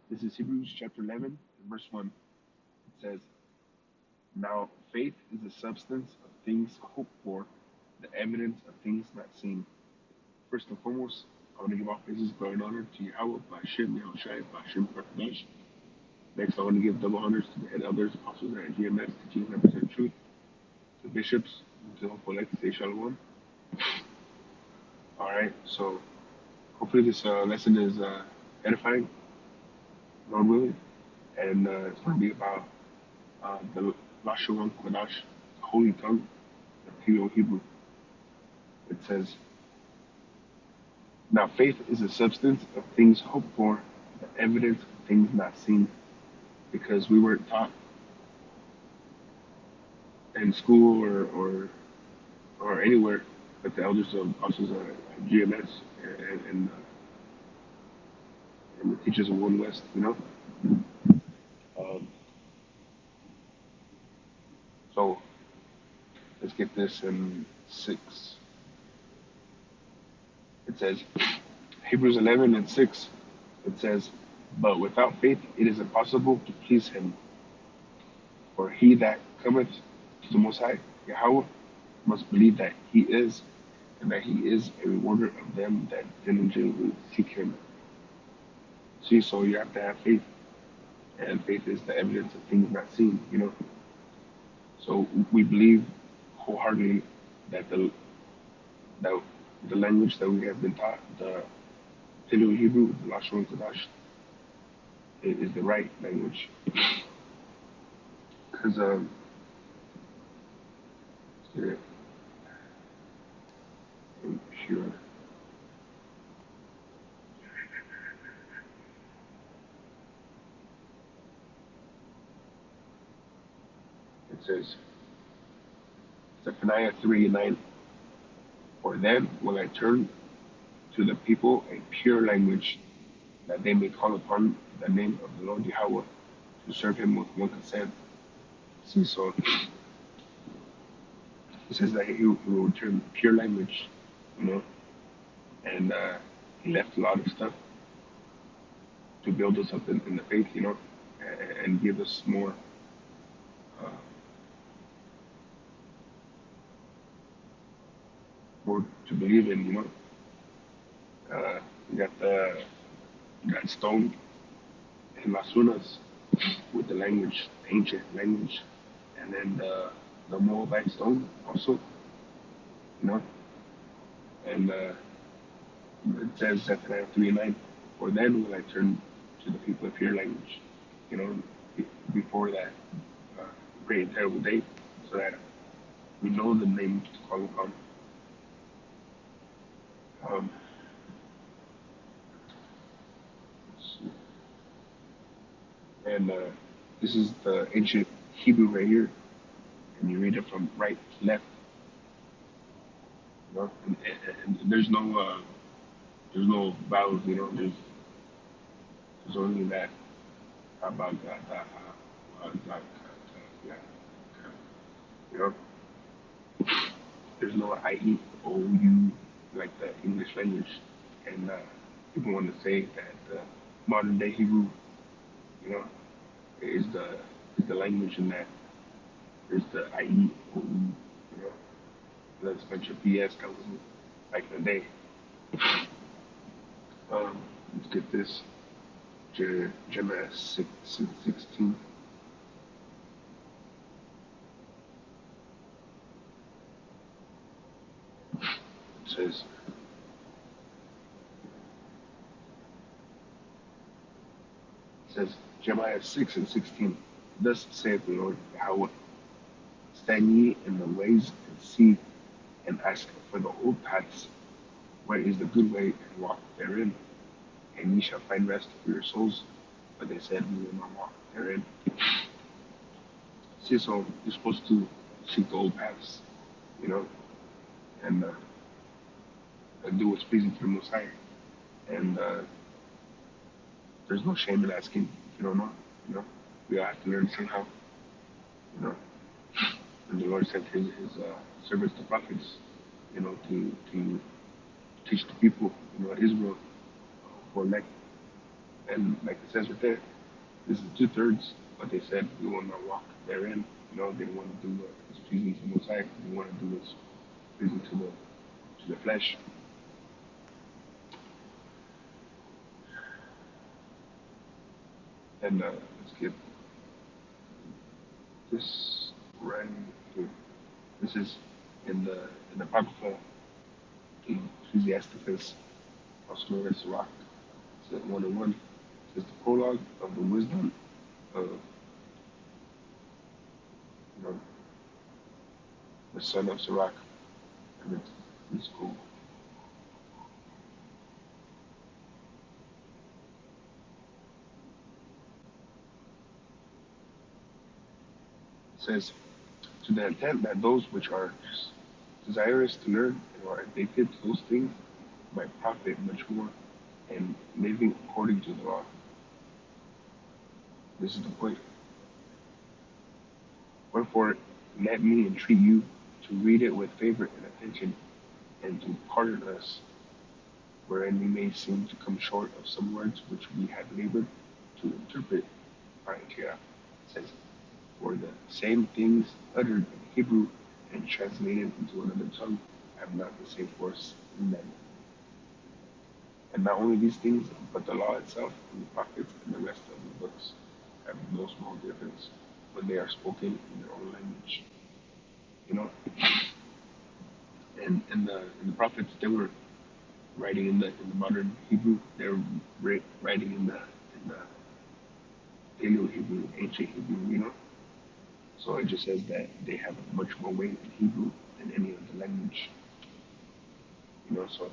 This is Hebrews chapter 11, verse 1. It says, now faith is the substance of things hoped for, the evidence of things not seen. First and foremost, I want to give all praises, glory, and honor to Yahweh, Ba'ashem, Yahushai, Ba'ashem, Barkadash. Next, I want to give double honors to the head elders, apostles, and GMS, teaching and represent truth, the bishops, to the hopeful elect, say shalom. All right, so hopefully this lesson is edifying, Lord willing, and it's going to be about the Lashon Kodash, the holy tongue, the Paleo Hebrew. It says, now faith is the substance of things hoped for, the evidence of things not seen, because we weren't taught in school or anywhere at the elders of apostles GMS and the teachers of One West, Um, so let's get this in 6. It says, Hebrews 11 and 6, it says, but without faith it is impossible to please him. For he that cometh to the Most High, Yahweh, must believe that he is, and that he is a rewarder of them that diligently seek him. See, so you have to have faith, and faith is the evidence of things not seen. So we believe wholeheartedly that that the language that we have been taught, the Paleo Hebrew, the Lashon Kodash, is the right language. Because here, sure. It says, Zephaniah 3:9, for then will I turn to the people a pure language, that they may call upon the name of the Lord Yahweh to serve him with one consent. See, so it says that he will turn pure language, you know, and he left a lot of stuff to build us up in the faith, and give us uh, more to believe in. We got got stone in Masunas with the language, ancient language, and then the Moabite stone also, you know, and it says Zephaniah 3:9, for then will I turn to the people of your language, you know, before that uh, great and terrible day, so that we know the name to call upon. Um, and this is the ancient Hebrew right here, and you read it from right to left, and there's no vowels, there's only that about that, yeah, you know. There's no IE or OU like the English language, and people want to say that modern day Hebrew, you know, is the language in that there's the IE OU, you know. That's a bunch of BS that was back in the day. Let's get this. Jeremiah 6:16. It says Jeremiah 6:16. Thus saith the Lord Yahweh, stand ye in the ways and see and ask for the old paths, where is the good way, and walk therein, and ye shall find rest for your souls. But they said, we will not walk therein. See, so you're supposed to seek the old paths, you know, and do what's pleasing to the Most High. And there's no shame in asking if you don't know, you know. We all have to learn somehow, you know. And the Lord sent his servants, the prophets, to teach the people, Israel, for elect, And like it says right there, this is 2/3, but they said we will not walk therein. You know, they don't want to do what is pleasing to the Most High. They want to do what's pleasing to the flesh. And let's get this right here. This is in the Apocrypha Ecclesiasticus, also known as Sirach. It's at 101. It says the prologue of the wisdom of you know, the son of Sirach. And it's cool. It says, to the intent that those which are desirous to learn and are addicted to those things might profit much more in living according to the law. This is the point. Wherefore, let me entreat you to read it with favor and attention, and to pardon us, wherein we may seem to come short of some words which we have labored to interpret. Right here it says, for the same things uttered in Hebrew and translated into another tongue have not the same force in them. And not only these things, but the law itself and the prophets and the rest of the books have no small difference when they are spoken in their own language. You know, and in the prophets they were writing in the modern Hebrew. They were writing in the Paleo Hebrew, ancient Hebrew. You know, so it just says that they have much more weight in Hebrew than any other language. You know, so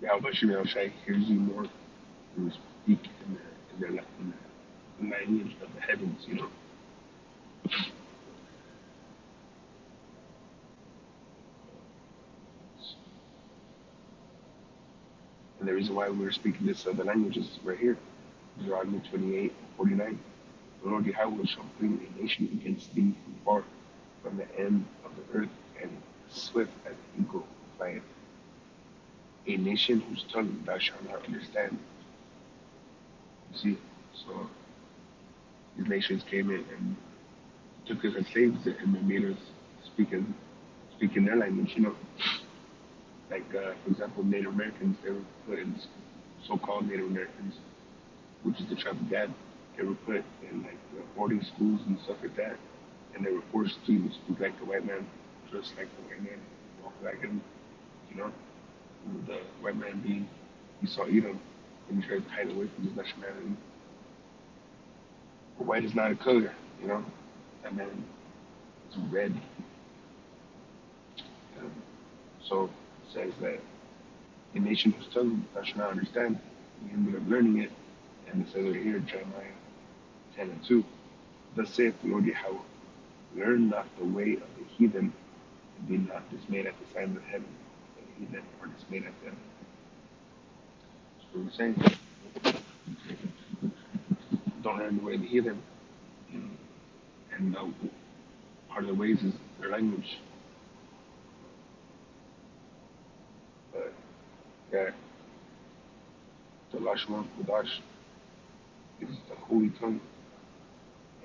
Yahweh Shemel Shai hears you more when you speak in the language of the heavens. You know. And the reason why we're speaking this other language is right here. Deuteronomy 28:49. The Lord Yahweh shall bring a nation against thee from far, from the end of the earth, and swift as an eagle flieth. A nation whose tongue thou shalt not understand. You see, so these nations came in and took us as slaves and they made us speak in, speak in their language, you know. Like, for example, Native Americans, they were put in so-called Native Americans, which is the tribe of Gad. They were put in like boarding schools and stuff like that, and they were forced to speak like the white man, dress like the white man, walk like him, you know. The white man being Esau Edom, and he tried to hide away from his nationality. But white is not a color, you know. That man is red. Um, so it says that a nation whose tongue thou shalt not understand, we ended up learning it, and it says right here, Jeremiah 10:2. Thus saith the Lord Yahweh, learn not the way of the heathen, and be not dismayed at the signs of heaven, for the heathen are dismayed at them. That's what we're saying. Don't learn the way of the heathen. And part of the ways is their language. But yeah, the Lashon Kodash is the holy tongue,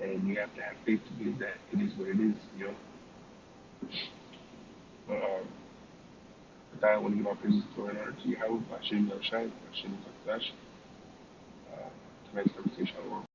and you have to have faith to believe that it is what it is, you know. But with that, I want to give our praises, glory, and honor to Yahweh, Bashem Yahushai, Bashem Zakdash. Tonight's conversation,